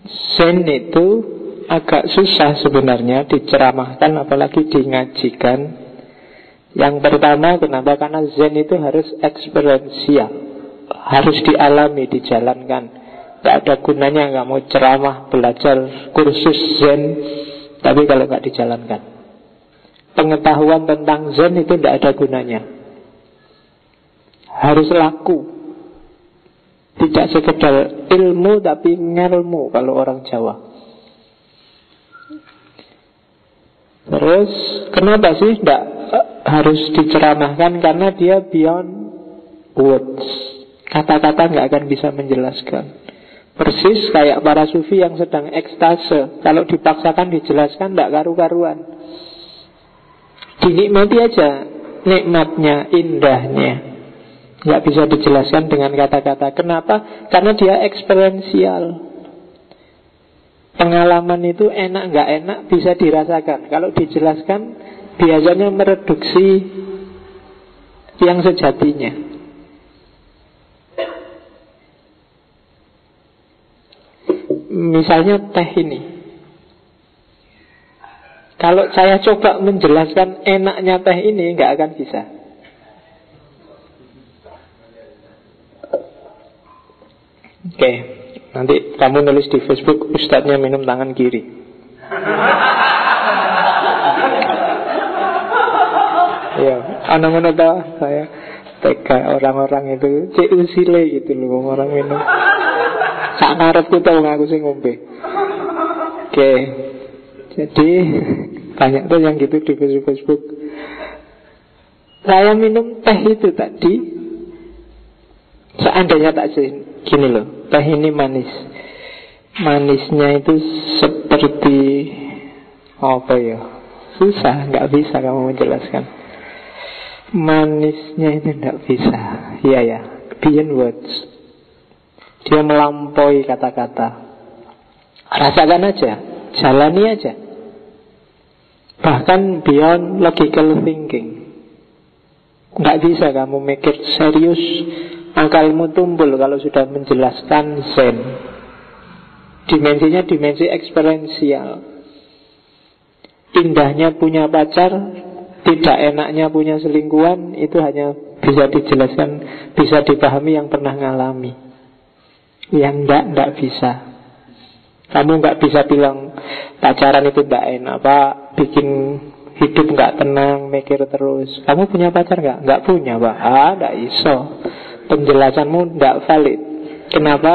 Zen itu agak susah sebenarnya diceramahkan, apalagi dingajikan. Yang pertama, kenapa? Karena Zen itu harus eksperiensial, harus dialami, dijalankan. Gak ada gunanya gak mau ceramah, belajar kursus Zen, tapi kalau gak dijalankan. Pengetahuan tentang Zen itu tidak ada gunanya. Harus laku. Tidak sekedar ilmu, tapi ngelmu kalau orang Jawa. Terus kenapa sih tidak harus diceramahkan? Karena dia beyond words. Kata-kata nggak akan bisa menjelaskan. Persis kayak para sufi yang sedang ekstase. Kalau dipaksakan dijelaskan tidak karu-karuan. Dinikmati aja nikmatnya, indahnya. Nggak bisa dijelaskan dengan kata-kata. Kenapa? Karena dia eksperiensial. Pengalaman itu enak nggak enak bisa dirasakan. Kalau dijelaskan biasanya mereduksi yang sejatinya. Misalnya teh ini, kalau saya coba menjelaskan enaknya teh ini nggak akan bisa. Oke. Nanti kamu nulis di Facebook, ustadznya minum tangan kiri. Ya, anak-anak tahu saya tega orang-orang itu cek usile gitu loh, orang minum. Sak ngarepku tahu ngaku sing ngombe. Oke. Jadi banyak tuh yang gitu di Facebook. Saya minum teh itu tadi, seandainya tak gini loh, teh ini manis. Manisnya itu seperti apa ya? Susah, nggak bisa kamu menjelaskan. Manisnya itu nggak bisa. Iya ya, beyond words. Dia melampaui kata-kata. Rasakan aja, jalani aja. Bahkan beyond logical thinking. Nggak bisa kamu mikir serius. Akalmu tumpul kalau sudah menjelaskan Zen. Dimensinya dimensi eksperiensial. Indahnya punya pacar, tidak enaknya punya selingkuhan, itu hanya bisa dijelaskan, bisa dipahami yang pernah ngalami. Yang enggak bisa. Kamu enggak bisa bilang pacaran itu enggak enak, Pak, bikin hidup enggak tenang, mikir terus. Kamu punya pacar enggak? Enggak punya, Pak. Enggak iso. Penjelasanmu tidak valid. Kenapa?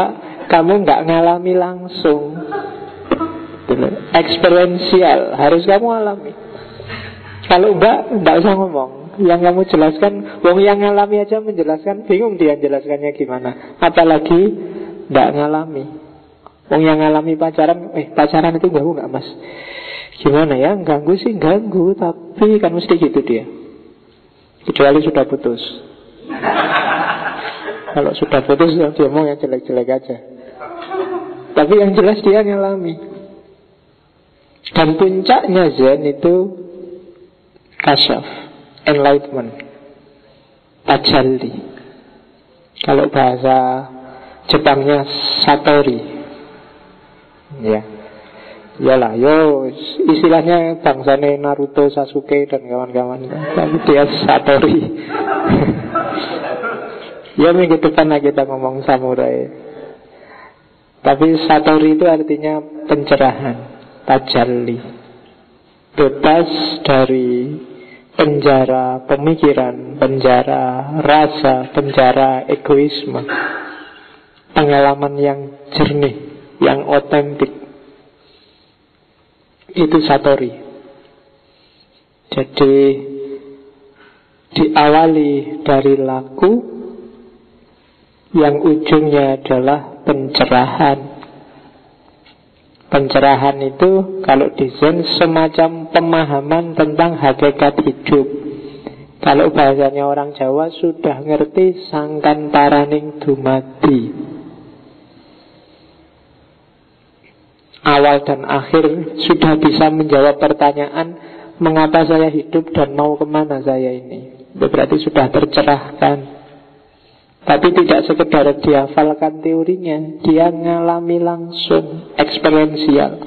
Kamu nggak ngalami langsung. Eksperiensial, harus kamu alami. Kalau enggak usah ngomong. Yang kamu jelaskan, wong yang ngalami aja menjelaskan, bingung dia jelaskannya gimana. Apalagi nggak ngalami. Wong yang ngalami pacaran, pacaran itu ganggu nggak mas? Gimana ya? Ganggu sih ganggu, tapi kan mesti gitu dia. Kecuali sudah putus. Kalau sudah putus dia mau yang jelek-jelek aja. Tapi yang jelas dia ngalami. Dan puncaknya Zen itu kasyaf, enlightenment, tajalli. Kalau bahasa Jepangnya satori. Ya. Iyalah, istilahnya bangsane Naruto, Sasuke dan kawan-kawan. Tapi dia satori. Ya minggu depan lagi kita ngomong samurai. Tapi satori itu artinya pencerahan, tajalli. Bebas dari penjara pemikiran, penjara rasa, penjara egoisme. Pengalaman yang jernih, yang otentik. Itu satori. Jadi diawali dari laku, yang ujungnya adalah pencerahan. Pencerahan itu kalau di Zen semacam pemahaman tentang hakikat hidup. Kalau bahasanya orang Jawa sudah ngerti sangkan paraning dumadi. Awal dan akhir sudah bisa menjawab pertanyaan mengapa saya hidup dan mau kemana saya ini. Itu berarti sudah tercerahkan. Tapi tidak sekedar dihafalkan teorinya, dia ngalami langsung, eksperiensial.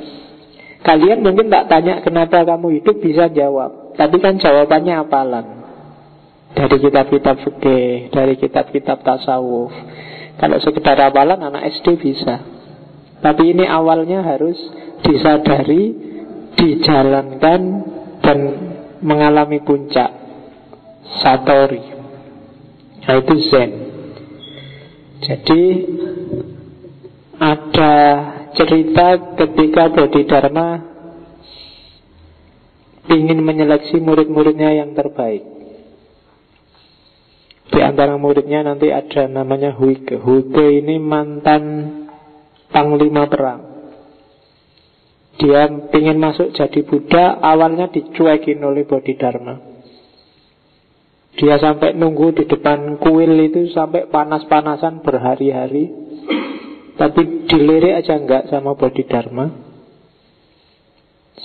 Kalian mungkin tak tanya kenapa kamu hidup, bisa jawab. Tapi kan jawabannya hafalan. Dari kitab-kitab fikih, dari kitab-kitab tasawuf. Kalau sekedar hafalan anak SD bisa. Tapi ini awalnya harus disadari, dijalankan, dan mengalami puncak satori. Nah, itu Zen. Jadi ada cerita ketika Bodhidharma ingin menyeleksi murid-muridnya yang terbaik. Di antara muridnya nanti ada namanya Huike. Huike ini mantan panglima perang. Dia ingin masuk jadi Buddha, awalnya dicuekin oleh Bodhidharma. Dia sampai nunggu di depan kuil itu sampai panas-panasan berhari-hari. Tapi dilirik aja enggak sama Bodhidharma.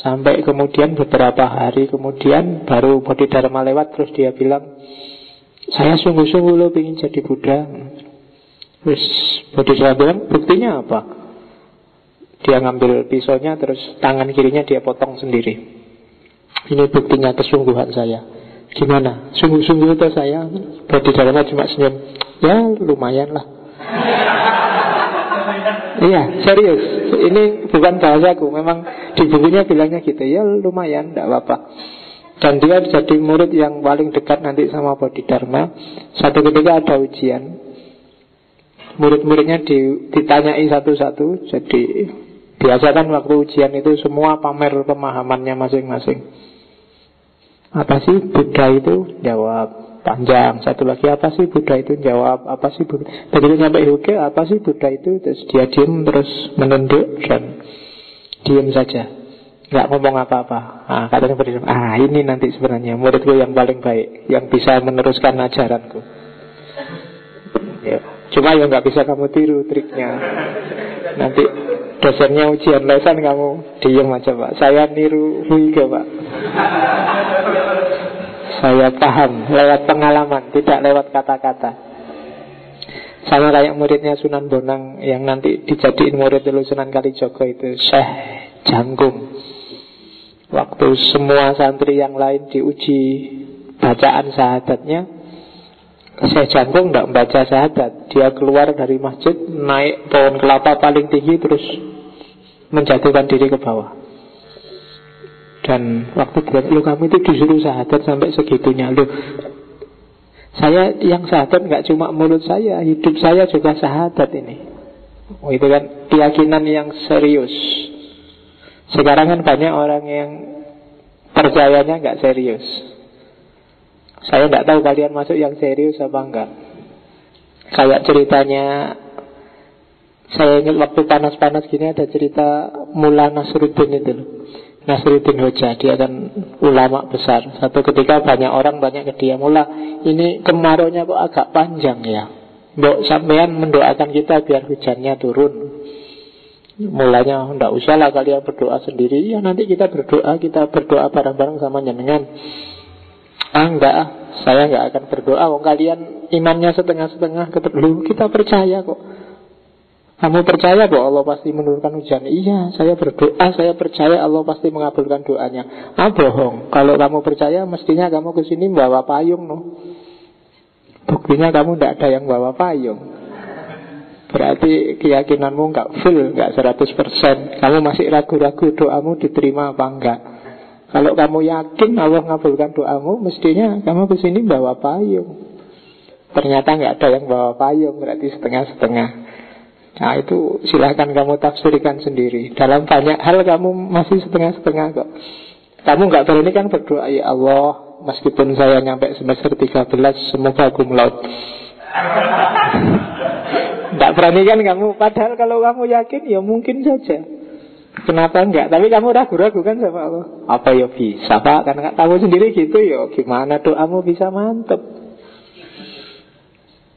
Sampai kemudian beberapa hari kemudian baru Bodhidharma lewat, terus dia bilang, saya sungguh-sungguh lo ingin jadi Buddha. Terus Bodhidharma bilang, buktinya apa? Dia ngambil pisaunya, terus tangan kirinya dia potong sendiri. Ini buktinya kesungguhan saya. Gimana? Sungguh-sungguh itu saya? Bodhidharma cuma senyum. Ya lumayan lah. Iya, serius. Ini bukan bahasaku. Memang di bukunya bilangnya gitu. Ya lumayan, tidak apa-apa. Dan dia jadi murid yang paling dekat nanti sama Bodhidharma. Satu ketika ada ujian. Murid-muridnya ditanyai satu-satu. Jadi biasa kan waktu ujian itu semua pamer pemahamannya masing-masing. Apa sih Buddha itu? Jawab panjang. Satu lagi, apa sih Buddha itu? Jawab, apa sih Buddha? Begitu sampai Huike, apa sih Buddha itu? Terus dia diam, terus menunduk dan diam saja, nggak ngomong apa-apa. Katanya berdiri, ini nanti sebenarnya muridku yang paling baik, yang bisa meneruskan ajaranku. Ya. Cuma ya nggak bisa kamu tiru triknya. Nanti dosennya ujian lesan, kamu diam aja Pak. Saya niru Huike Pak. Saya paham lewat pengalaman, tidak lewat kata-kata. Sama kayak muridnya Sunan Bonang yang nanti dijadiin murid dulu Sunan Kalijogo itu, Syekh Janggung. Waktu semua santri yang lain diuji bacaan syahadatnya, Syekh Janggung tidak membaca syahadat. Dia keluar dari masjid, naik pohon kelapa paling tinggi, terus menjatuhkan diri ke bawah. Dan waktu bilang, kamu itu disuruh syahadat sampai segitunya. Saya yang syahadat nggak cuma mulut saya, hidup saya juga syahadat ini. Itu kan keyakinan yang serius. Sekarang kan banyak orang yang percayanya nggak serius. Saya nggak tahu kalian masuk yang serius apa enggak. Kayak ceritanya, saya ingat waktu panas-panas gini ada cerita Mullah Nasruddin itu loh. Nasruddin Hoja, dia kan ulama besar. Satu ketika banyak orang tanya ke dia, Mullah, ini kemaraunya kok agak panjang ya? Mbok sampean mendoakan kita biar hujannya turun. Mulanya, enggak usah lah kalian berdoa sendiri. Ya nanti kita berdoa bareng-bareng sama jenengan. Enggak, saya enggak akan berdoa. Wong kalian imannya setengah-setengah. Kita percaya kok. Kamu percaya bahwa Allah pasti menurunkan hujan? Iya, saya berdoa, saya percaya Allah pasti mengabulkan doanya. Bohong. Kalau kamu percaya, mestinya kamu kesini bawa payung, no? Buktinya kamu tidak ada yang bawa payung. Berarti keyakinanmu nggak full, nggak 100%. Kamu masih ragu-ragu doamu diterima apa enggak. Kalau kamu yakin Allah mengabulkan doamu, mestinya kamu kesini bawa payung. Ternyata nggak ada yang bawa payung, berarti setengah-setengah. Nah itu silahkan kamu tafsirkan sendiri. Dalam banyak hal kamu masih setengah-setengah kok. Kamu gak berani kan berdoa, ya Allah, meskipun saya nyampe semester 13, semoga cum laude. Gak berani kan kamu. Padahal kalau kamu yakin, ya mungkin saja. Kenapa enggak? Tapi kamu ragu-ragu kan sama Allah. Apa ya bisa Pak? Karena kamu sendiri gitu ya. Gimana doamu bisa mantep?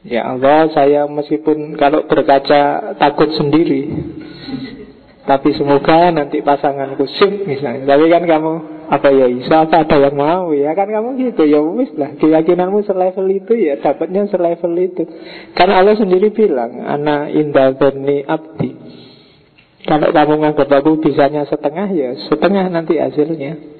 Ya Allah, saya meskipun kalau berkaca takut sendiri, tapi semoga nanti pasanganku sip misalnya. Tapi kan kamu Apa ya bisa, apa ada yang mau, ya kan kamu gitu. Ya wis lah, keyakinanmu selevel itu, ya dapatnya selevel itu. Kan Allah sendiri bilang, ana inda dzanni abdi. Kalau kamu nganggap aku bisanya setengah, ya setengah nanti hasilnya.